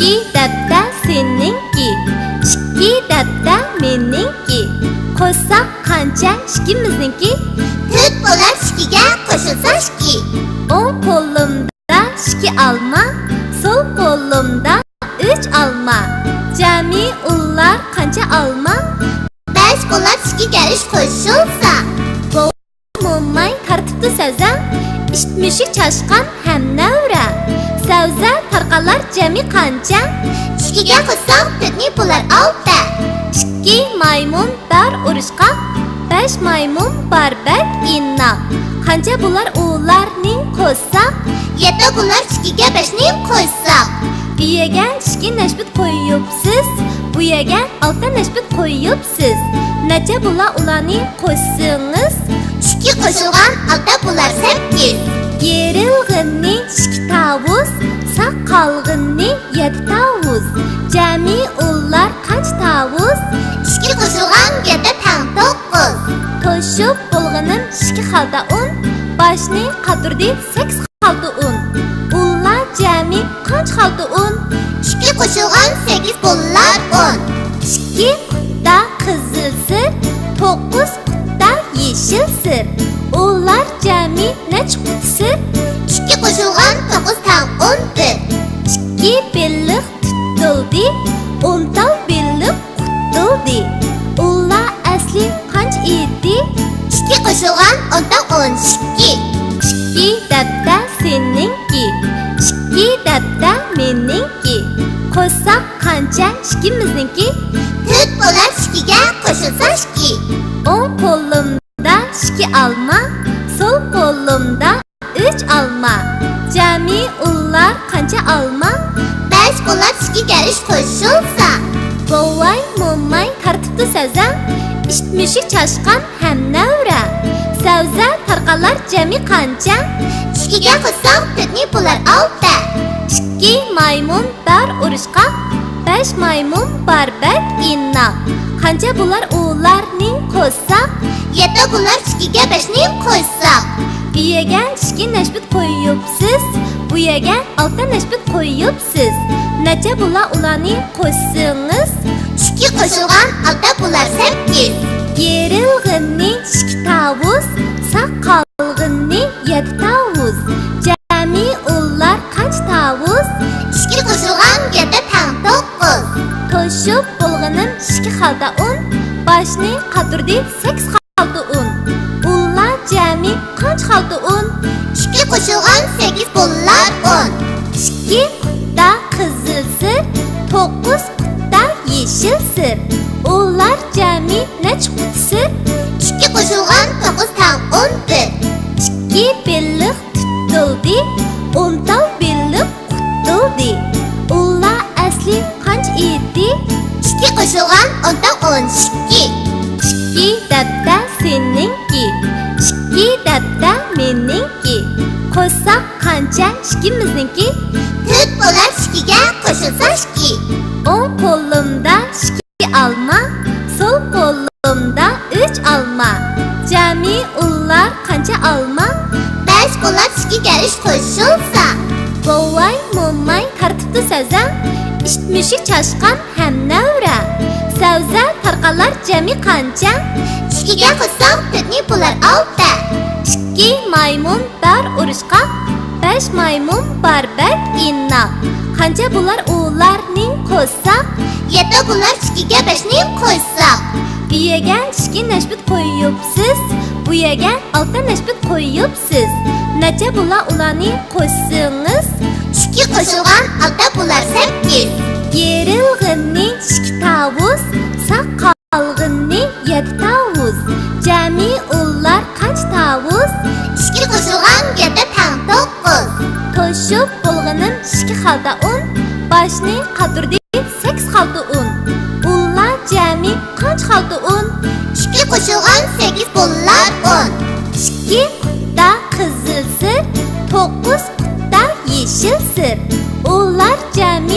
İki dabda seninki, ikki dabda meninki. Qo'shsak qancha ikkimizniki? To'rt bo'lar ikkiga qo'shilsa ikki. O'ng qo'limda ikki olma, so'l qo'limda 3 olma. Jami ular qancha olma? 5 bo'lar ikkiga 3 qo'shilsa. Mo'may tartibda sazam, ishmushik chashqan ham navra. Savza tarqalar jami qancha? Ikkiga qo'shsam 4 bo'lar 6. 2 maymun dar urishqoq, 5 maymun barbak innoq. Qancha bo'lar ularning qo'shsaq? 7 bo'lar ikkiga 5 qo'shsaq. Bu yerga 2 nashbut qo'yibsiz, bu yerga 6 nashbut qo'yibsiz. Necha bo'lar ularning qo'shsangiz? 2 qo'shilgan 6 bo'lar 8. Yerilg'inning 2 tavus, saq qolg'inning 7 tavus. Jami ular qancha tavus? 2 qo'shilgan 7 tang 9. To'shib bo'lg'inim 2 xalta un, boshning qaturdi 8 xalta un. Ular jami qancha xalta un? 2 qo'shilgan 8 bo'lar 10. 2 qutda qizil sir, 9 qutda yeshil sir. Ular jami necha qut sir? 2 qo'shilgan 9 tang 11. 2 belliq tutildi, 10 tal belliq qutildi. Ular asli qancha edi? 2 qo'shilgan 10 tang 12. 2 dabda seninki, 2 dabda meninki. Qo'shsak qancha ikkimizniki? 4 bo'lar 2ga qo'shilsa 2. O'ng qo'limda 2 olma, so'l qo'limda 3 olma. Jami ular qancha olma? 5 bo'lar 2ga 3 qo'shilsa. Bovay mo'may tartibda sazam, ishmushik chashqan ham navra. Savza tarqalar jami qancha? 2ga qo'shsam 4 bo'lar 6. 2 maymun dar urishqoq, 5 maymun barbak innoq. Qancha bo'lar ularning qo'shsaq? 7 bo'lar 2ga 5 qo'shsaq. Bu yerga 2 nashbut qo'yibsiz, bu yerga 6 nashbut qo'yibsiz. Necha bo'lar ularning qo'shsangiz? 2 qo'shilgan 6 bo'lar 8. Yerilg'inning 2 tavus, saq qolg'inning 7 tavus. Jami ular qancha tavus? 2 qo'shilgan 7 tang 9. To'shib bo'lg'inim 2 xalta un, boshning qaturdi 8 xalta un. Ular jami qancha xalta un? 2 qo'shilgan 8 bo'lar 10. 2 qutda qizil sir, 9 qutda yeshil sir. Ular jami necha qut sir? 2 qo'shilgan 9 tang 11. 2 belliq tutildi, 10 tal belliq qutildi. Ular asli qancha edi? 2 qo'shilgan 10 tang 12. 2 dabda seninki, 2 dabda meninki. Qo'shsak qancha ikkimizniki? 4 bo'lar 2ga qo'shilsa 2. O'ng qo'limda 2 olma, so'l qo'limda 3 olma. Jami ular qancha olma? 5 bo'lar 2ga 3 qo'shilsa. Bovay mo'may tartibda sazam, ishmushik chashqan ham navra. Savza tarqalar jami qancha? 2ga qo'shsam 4 bo'lar 6. 2 maymun dar urishqoq, 5 maymun barbak innoq. Qancha bo'lar ularning qo'shsaq? 7 bo'lar 2ga 5 qo'shsaq. Bu yerga 2 nashbut qo'yibsiz, bu yerga 6 nashbut qo'yibsiz. Necha bo'lar ularning qo'shsangiz? 2 qo'shilgan 6 bo'lar 8. Yerilg'inning 2 tavus, saq qolg'inning 7 tavus. Jami ular qancha tavus? 2 qo'shilgan 7 tang 9. To'shib bo'lg'inim 2 xalta un, boshning qaturdi 8 xalta un. Ular jami qancha xalta un? 2 qo'shilgan 8 bo'lar 10. 2 qutda qizil sir, 9 qutda yeshil sir. Ular jami